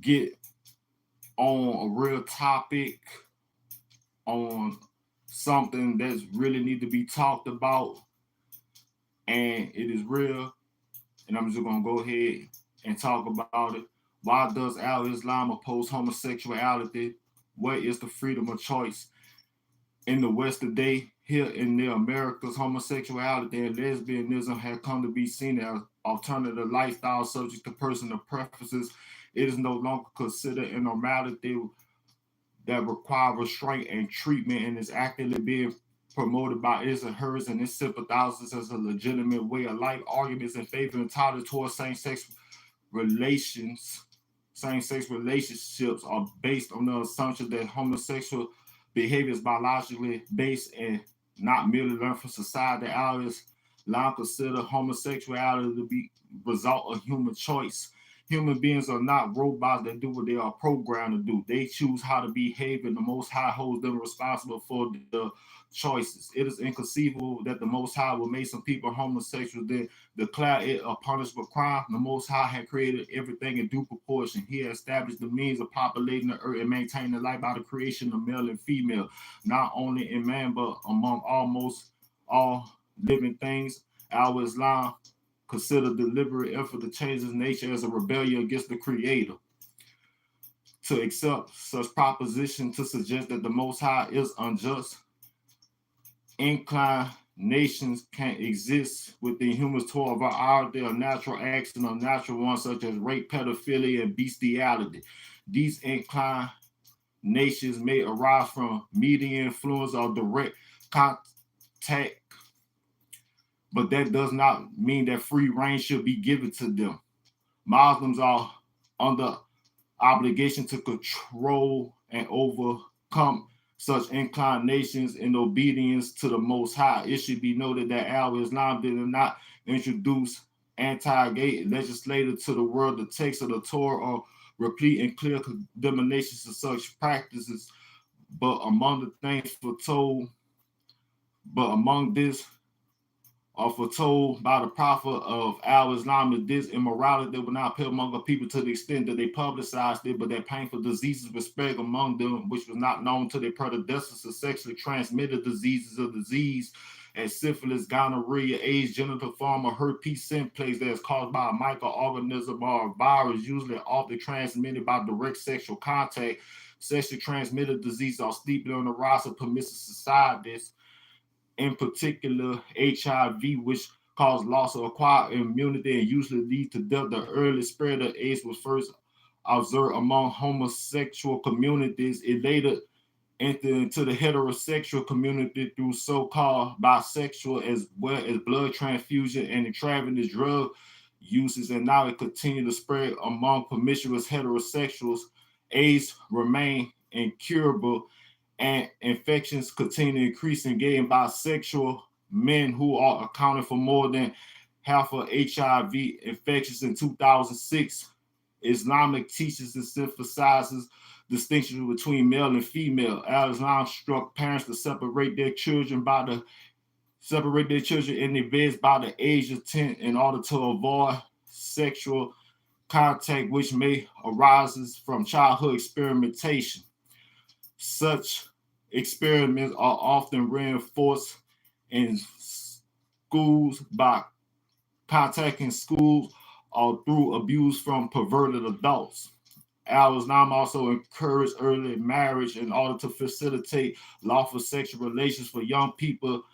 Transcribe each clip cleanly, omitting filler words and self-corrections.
get on a real topic, on something that's really need to be talked about, and it is real. And I'm just gonna go ahead and talk about it. Why does Al Islam oppose homosexuality? What is the freedom of choice in the West today? Here in the Americas, homosexuality and lesbianism have come to be seen as alternative lifestyle subject to personal preferences. It is no longer considered a normality that require restraint and treatment, and is actively being promoted by its adherents and its sympathizers as a legitimate way of life. Arguments in favor entirely towards relations, same-sex relationships are based on the assumption that homosexual behavior is biologically based and not merely learned from society. Ours now consider homosexuality to be result of human choice. Human beings are not robots that do what they are programmed to do. They choose how to behave, and the Most High holds them responsible for the choices. It is inconceivable that the Most High will make some people homosexual, then declare it a punishable crime. The Most High had created everything in due proportion. He had established the means of populating the earth and maintaining life by the creation of male and female, not only in man, but among almost all living things. Our Islam consider deliberate effort to change its nature as a rebellion against the Creator. To accept such proposition to suggest that the Most High is unjust, inclinations can exist within humans to a variety of natural acts and unnatural ones, such as rape, pedophilia, and bestiality. These inclinations may arise from media influence or direct contact, but that does not mean that free reign should be given to them. Muslims are under obligation to control and overcome such inclinations in obedience to the Most High. It should be noted that Al-Islam did not introduce anti-gay legislation to the world. The text of the Torah are replete and clear condemnations of such practices, but among the things foretold, are foretold by the prophet of Al-Islam is this immorality that will not appear among the people to the extent that they publicized it, but that painful diseases were spread among them, which was not known to their predecessors, of sexually transmitted diseases of disease as syphilis, gonorrhea, AIDS, genital form, or herpes simplex that is caused by a microorganism or a virus, usually often transmitted by direct sexual contact. Sexually transmitted diseases are steeply on the rise of permissive societies, in particular HIV, which cause loss of acquired immunity and usually lead to death. The early spread of AIDS was first observed among homosexual communities. It later entered into the heterosexual community through so-called bisexual, as well as blood transfusion and intravenous drug uses, and now it continued to spread among promiscuous heterosexuals. AIDS remain incurable, and infections continue to increase in gay and bisexual men, who are accounting for more than half of HIV infections in 2006. Islamic teaches and emphasizes distinction between male and female. Al-Islam instructs parents to separate their children in their beds by the age of 10 in order to avoid sexual contact which may arise from childhood experimentation. Such experiments are often reinforced in schools by contacting schools or through abuse from perverted adults. Al-Islam also encouraged early marriage in order to facilitate lawful sexual relations for young people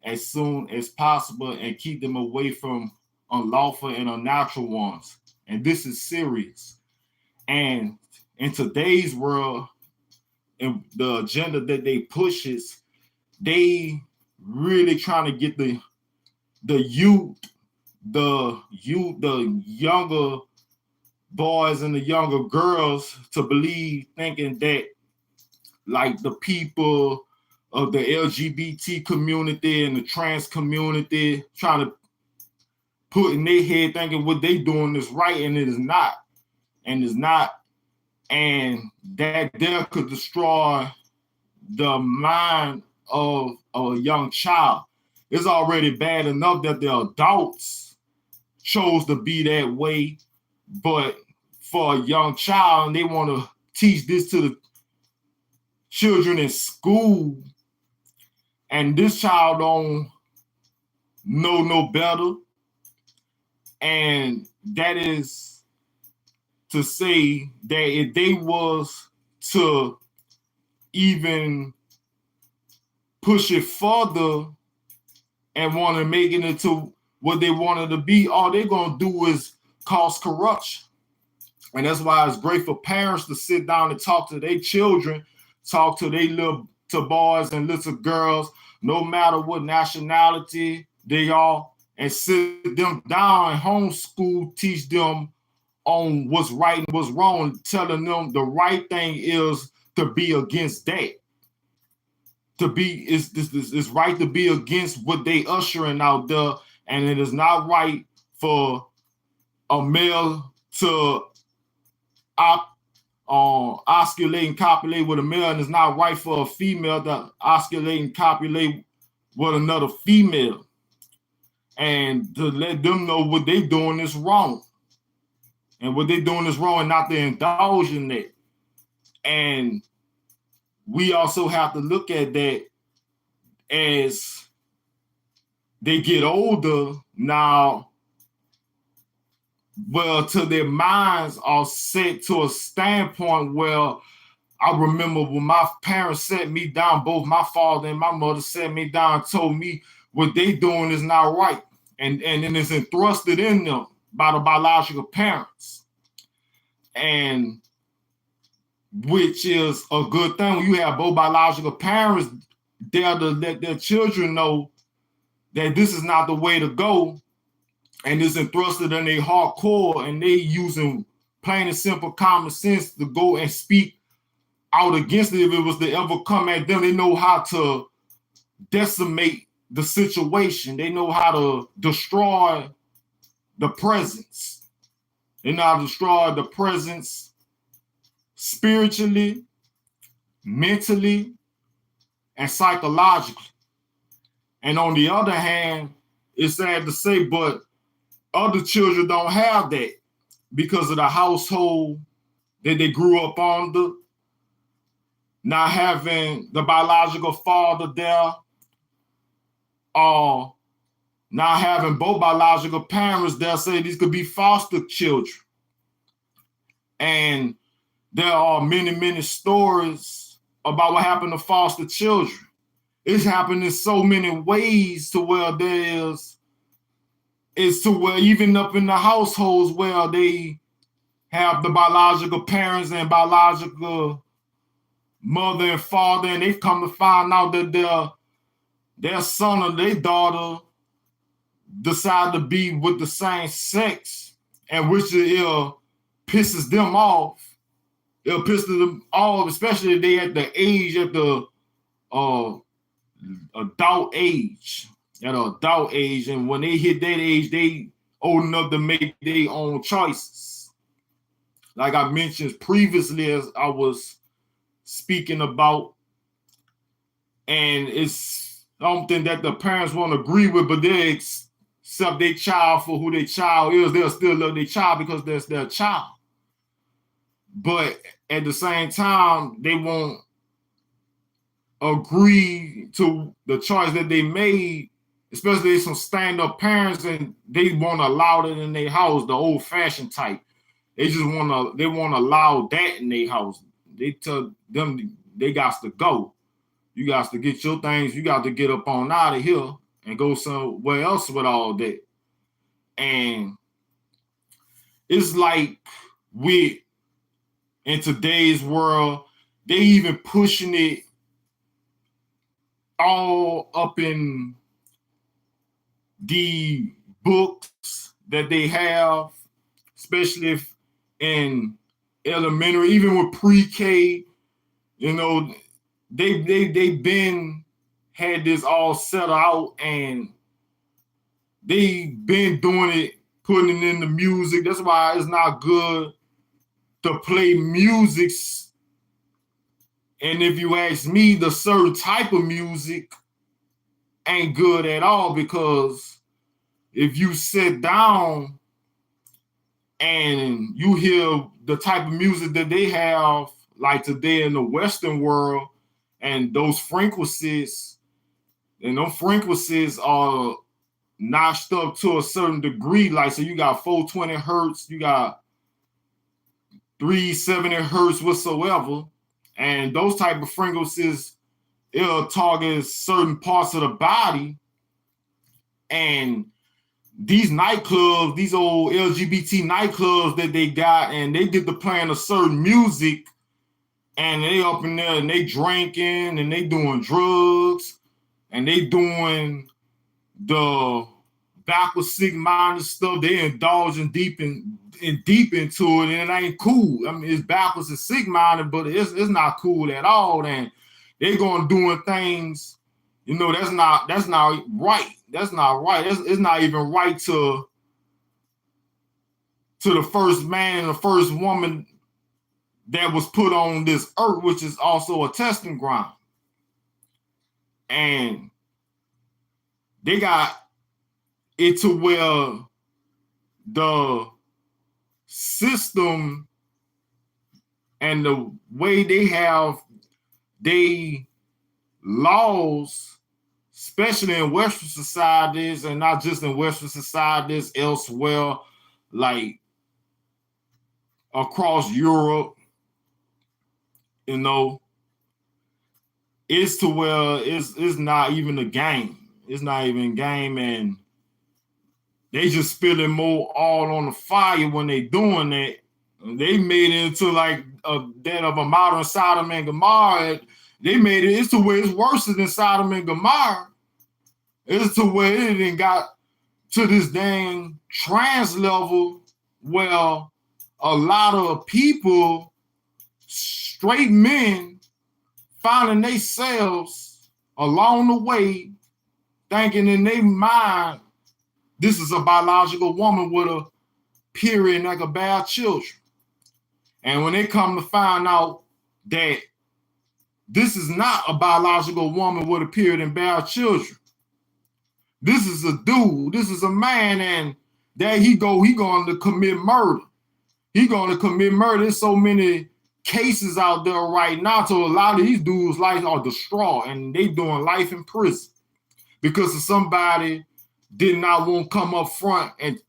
as soon as possible and keep them away from unlawful and unnatural ones. And this is serious. And in today's world, and the agenda that they pushes, they really trying to get the younger boys and the younger girls to believe, thinking that like the people of the LGBT community and the trans community trying to put in their head thinking what they doing is right, and it is not. And it's not. And that there could destroy the mind of a young child. It's already bad enough that the adults chose to be that way, but for a young child, and they want to teach this to the children in school, and this child don't know no better. And that is to say that if they was to even push it further and want to make it into what they wanted to be, all they're going to do is cause corruption. And that's why it's great for parents to sit down and talk to their children, talk to their little to boys and little girls, no matter what nationality they are, and sit them down and homeschool, teach them on what's right and what's wrong, telling them the right thing is to be against that. To be is right to be against what they ushering out there, and it is not right for a male to osculate and copulate with a male, and it's not right for a female to osculate and copulate with another female, and to let them know what they doing is wrong, and what they doing is wrong, and not to indulge in that. And we also have to look at that as they get older now. Well, till their minds are set to a standpoint where I remember when my parents set me down, both my father and my mother set me down and told me what they doing is not right. And it's entrusted in them by the biological parents. And which is a good thing when you have both biological parents there to let their children know that this is not the way to go. And it's entrusted in their hardcore, and they using plain and simple common sense to go and speak out against it. If it was to ever come at them, they know how to decimate the situation. They know how to destroy the presence. They know how to destroy the presence spiritually, mentally, and psychologically. And on the other hand, it's sad to say, but other children don't have that because of the household that they grew up under, not having the biological father there, or not having both biological parents there. Say these could be foster children. And there are many, many stories about what happened to foster children. It's happened in so many ways to where it's to where even up in the households where they have the biological parents and biological mother and father, and they've come to find out that their son or their daughter decide to be with the same sex, and which it pisses them off. It'll piss them off, especially if they at the age, at the adult age. At an adult age, and when they hit that age, they old enough to make their own choices. Like I mentioned previously, as I was speaking about, and it's something that the parents won't agree with, but they accept their child for who their child is. They'll still love their child because that's their child. But at the same time, they won't agree to the choice that they made, especially some stand-up parents, and they won't allow it in their house, the old-fashioned type. They won't allow that in their house. They tell them they got to go. You got to get your things. You got to get up on out of here and go somewhere else with all that. And it's like in today's world, they even pushing it all up in the books that they have, especially if in elementary, even with pre-K, they've been had this all set out, and they've been doing it, putting it in the music. That's why it's not good to play music. And if you ask me, the certain type of music ain't good at all, because if you sit down and you hear the type of music that they have, like today in the Western world, and those frequencies, and those frequencies are notched up to a certain degree. Like, so you got 420 hertz, you got 370 hertz whatsoever, and those type of frequencies, it'll target certain parts of the body. And these nightclubs, these old LGBT nightclubs that they got, and they get to playing a certain music, and they up in there and they drinking and they doing drugs and they doing the backward sick-minded stuff. They indulging deep into it, and it ain't cool. I mean, it's backwards and sick-minded, but it's not cool at all. And they going doing things, you know, that's not right. That's not right. It's not even right to the first man and the first woman that was put on this earth, which is also a testing ground. And they got it to where the system and the way they have they laws, especially in Western societies, and not just in Western societies, elsewhere, like across Europe, you know, it's to where it's not even a game. It's not even a game, and they just spilling more oil on the fire when they doing that. They made it into like that of a modern Sodom and Gomorrah. They made it, it's to where it's worse than Sodom and Gomorrah. It's to where it didn't got to this dang trans level where a lot of people, straight men, finding themselves along the way, thinking in their mind, this is a biological woman with a period and that could bear children. And when they come to find out that this is not a biological woman with a period and bear children, this is a dude, this is a man, and there he going to commit murder. He going to commit murder. There's so many cases out there right now, so a lot of these dudes' lives are destroyed, and they doing life in prison because of somebody did not want to come up front and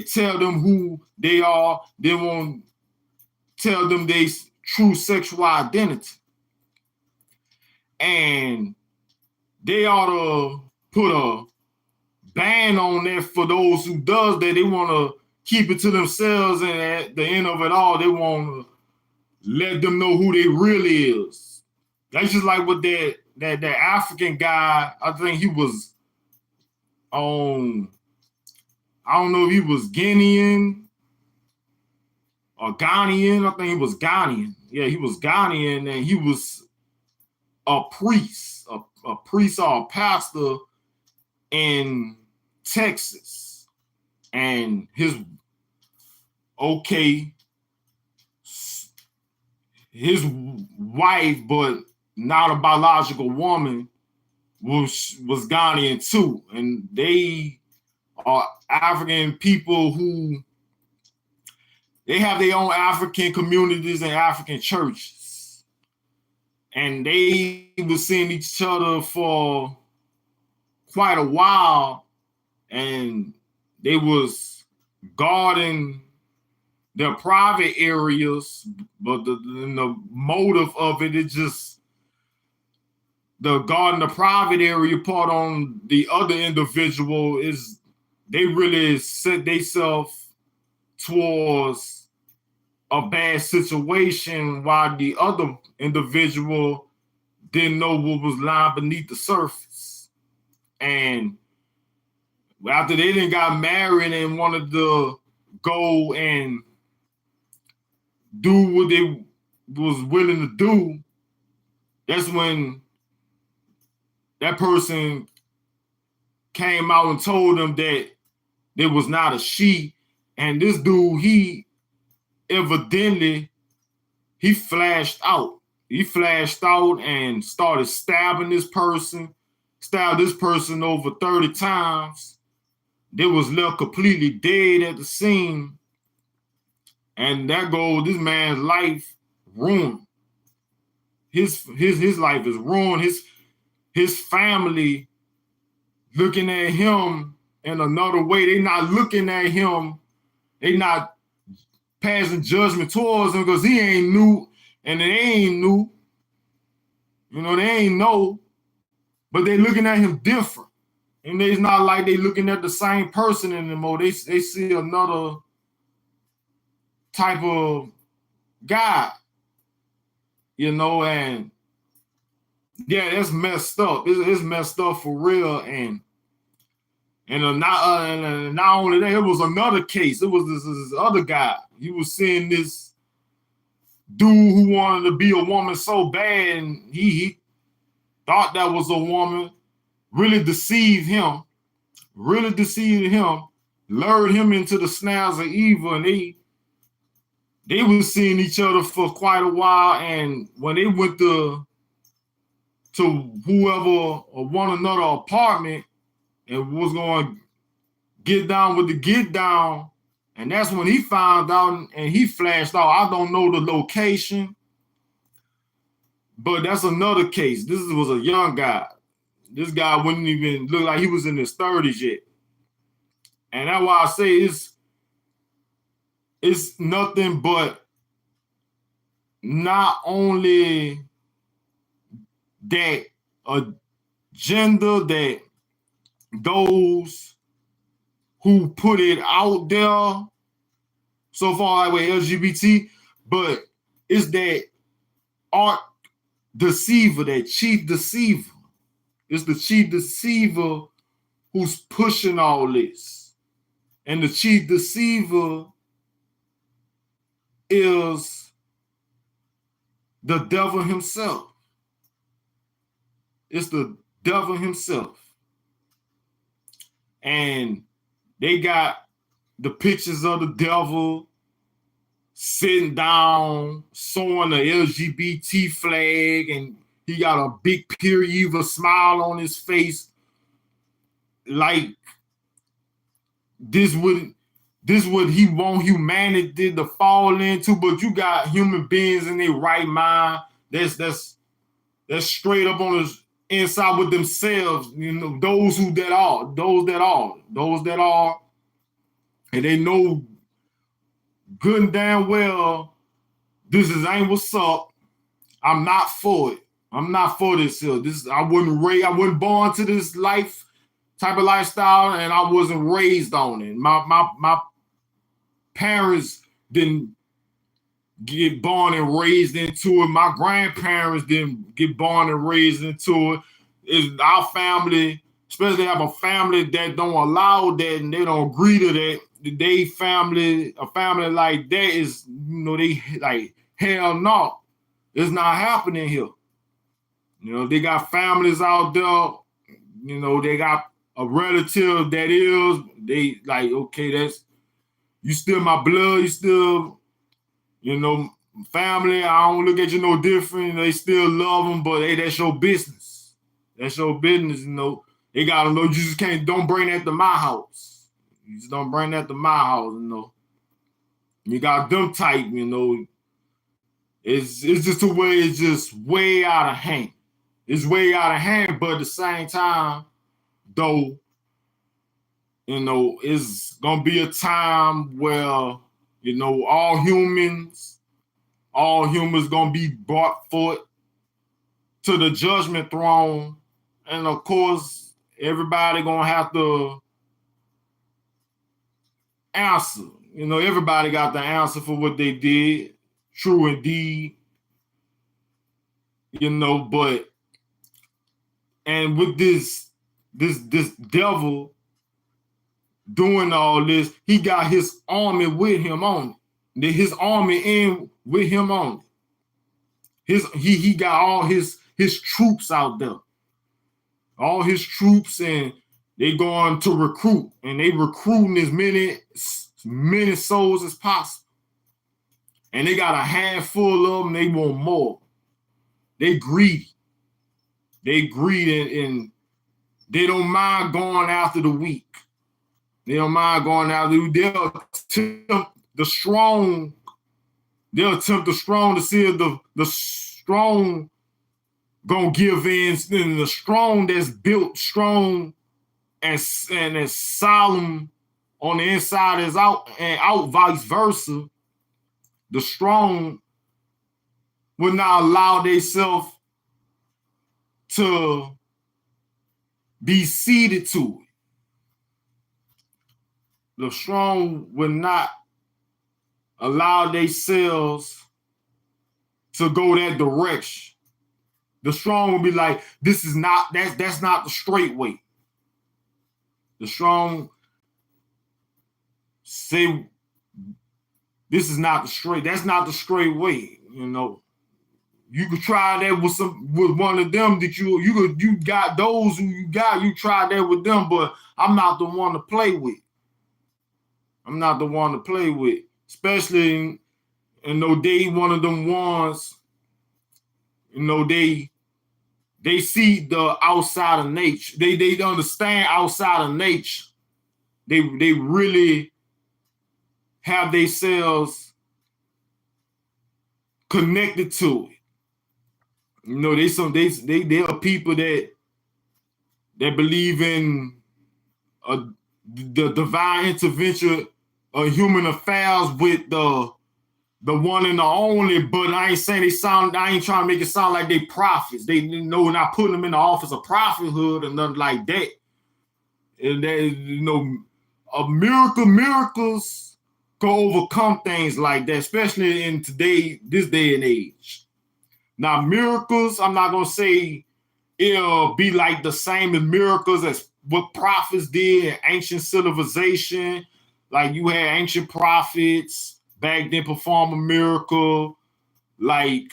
tell them who they are. They won't tell them their true sexual identity. And they ought to put a ban on that for those who does that. They want to keep it to themselves, and at the end of it all, they want to let them know who they really is. That's just like with that African guy. I think he was on, I don't know if he was Guinean or Ghanaian. I think he was Ghanaian. Yeah, he was Ghanaian, and he was a priest, a priest or a pastor in Texas. And his wife, but not a biological woman, was Ghanaian too. And they are African people who they have their own African communities and African churches. And they were seeing each other for quite a while, and they was guarding their private areas, but the motive of it is just the guarding the private area part on the other individual is they really set themselves towards a bad situation while the other individual didn't know what was lying beneath the surface. And after they didn't got married and wanted to go and do what they was willing to do, that's when that person came out and told them that there was not a she. And this dude, he evidently, he flashed out. He flashed out and started stabbed this person over 30 times. They was left completely dead at the scene. And that goes, this man's life ruined. His life is ruined. His family looking at him in another way. They not looking at him. They not passing judgment towards him because he ain't new and they ain't new. You know, they ain't know, but they looking at him different. And it's not like they looking at the same person anymore. They see another type of guy, you know, and yeah, that's messed up. It's messed up for real. And not only that, it was another case. It was this other guy. He was seeing this dude who wanted to be a woman so bad, and he thought that was a woman, really deceived him, lured him into the snares of evil, and they was seeing each other for quite a while. And when they went to whoever or one another apartment and was going to get down with the get down, and that's when he found out and he flashed out. I don't know the location, but that's another case. This was a young guy. This guy wouldn't even look like he was in his 30s yet. And that's why I say it's nothing but not only that agenda that those who put it out there so far with LGBT, but it's that art deceiver, that chief deceiver. It's the chief deceiver who's pushing all this. And the chief deceiver is the devil himself. It's the devil himself. And they got the pictures of the devil sitting down, showing the LGBT flag, and he got a big pure evil smile on his face, like this what he want humanity to fall into. But you got human beings in their right mind that's straight up on the inside with themselves, you know, those that are, and they know good and damn well this ain't what's up. I'm not for it. I'm not for this here. I wasn't born to this life type of lifestyle, and I wasn't raised on it. My parents didn't get born and raised into it. My grandparents didn't get born and raised into it. It's our family, especially have a family that don't allow that and they don't agree to that. A family like that is, you know, they like, hell no, it's not happening here. You know, they got families out there, you know, they got a relative that is, they like, okay, that's, you still my blood, you still, you know, family, I don't look at you no different. They still love them, but hey, that's your business. That's your business, you know. They gotta know you just don't bring that to my house. You just don't bring that to my house, you know. You got them type, you know. It's just a way, it's just way out of hand. It's way out of hand, but at the same time, though, you know, it's gonna be a time where, you know, all humans gonna be brought forth to the judgment throne. And of course, everybody gonna have to answer. You know, everybody got the answer for what they did. True indeed. You know, but, and with this devil doing all this, he got his army with him on it. His army in with him on it. He got all his troops out there. All his troops, and they going to recruit, and they recruiting as many souls as possible. And they got a handful of them, they want more. They greedy. And they don't mind going after the weak. They don't mind going after the weak. They'll tempt the strong They'll tempt the strong to see if the strong gonna give in, and the strong that's built strong and as solemn on the inside as out, and out vice versa. The strong will not allow themselves to be ceded to it. The strong will not allow themselves to go that direction. The strong will be like, this is not, that's not the straight way. The strong say, this is not the straight, that's not the straight way, you know. You could try that with one of them that you got those who you try that with them, but I'm not the one to play with. I'm not the one to play with, especially, you know, they one of them ones, you know, they see the outside of nature. They understand outside of nature. They really have themselves connected to it. You know, they are people that believe in the divine intervention of human affairs with the one and the only. But I ain't saying I ain't trying to make it sound like they prophets. They, you know, not putting them in the office of prophethood or nothing like that. And that, you know, miracles can overcome things like that, especially in this day and age. Now, miracles, I'm not gonna say it'll be like the same as miracles as what prophets did in ancient civilization. Like you had ancient prophets back then perform a miracle, like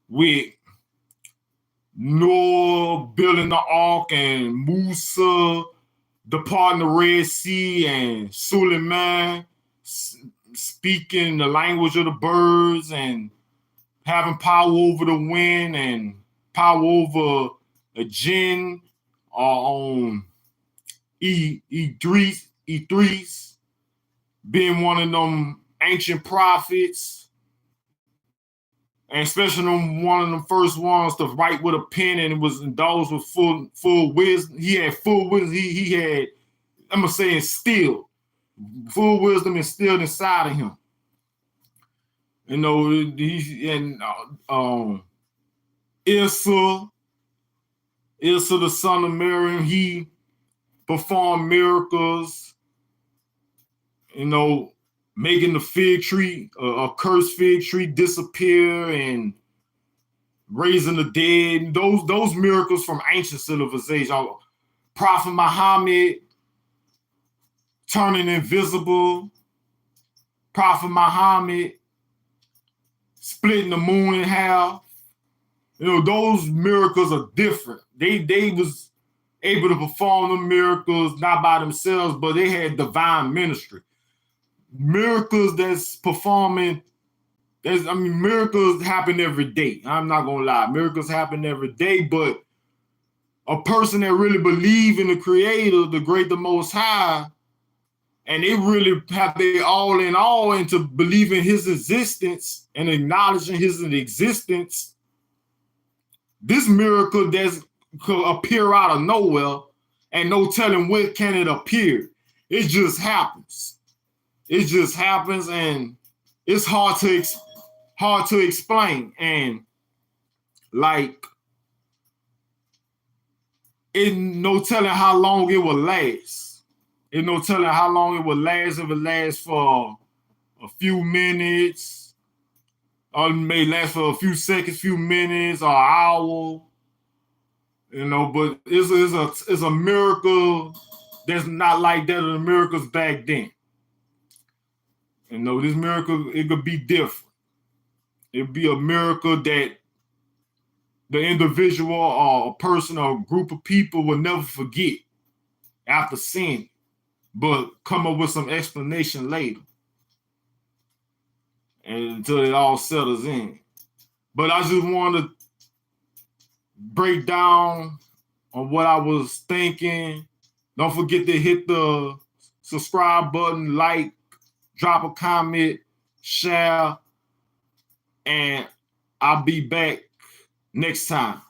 with Noah building the ark and Musa departing the Red Sea and Suleiman speaking the language of the birds and having power over the wind and power over a jinn on Idris being one of them ancient prophets, and especially one of the first ones to write with a pen, and it was indulged with full wisdom. He had full wisdom. He had, I'm gonna say, instilled full wisdom instilled inside of him. You know, Issa, the son of Miriam, he performed miracles, you know, making the fig tree, a cursed fig tree, disappear and raising the dead. Those miracles from ancient civilization. Prophet Muhammad turning invisible. Prophet Muhammad splitting the moon in half. You know, those miracles are different. They was able to perform the miracles not by themselves, but they had divine ministry. Miracles that's performing, miracles happen every day. I'm not gonna lie, miracles happen every day, but a person that really believe in the Creator, the Great, the Most High, and they really have their all in all into believing His existence and acknowledging His existence, this miracle that could appear out of nowhere and no telling when can it appear. It just happens. It just happens, and it's hard to explain. And like, it no telling how long it will last. It no telling how long it will last. If it lasts for a few minutes, or it may last for a few seconds, few minutes, or an hour. You know, but it's a miracle that's not like that of the miracles back then. You know, this miracle, it could be different. It'd be a miracle that the individual or a person or a group of people will never forget after seeing it, but come up with some explanation later and until it all settles in. But I just want to break down on what I was thinking. Don't forget to hit the subscribe button, like, drop a comment, share, and I'll be back next time.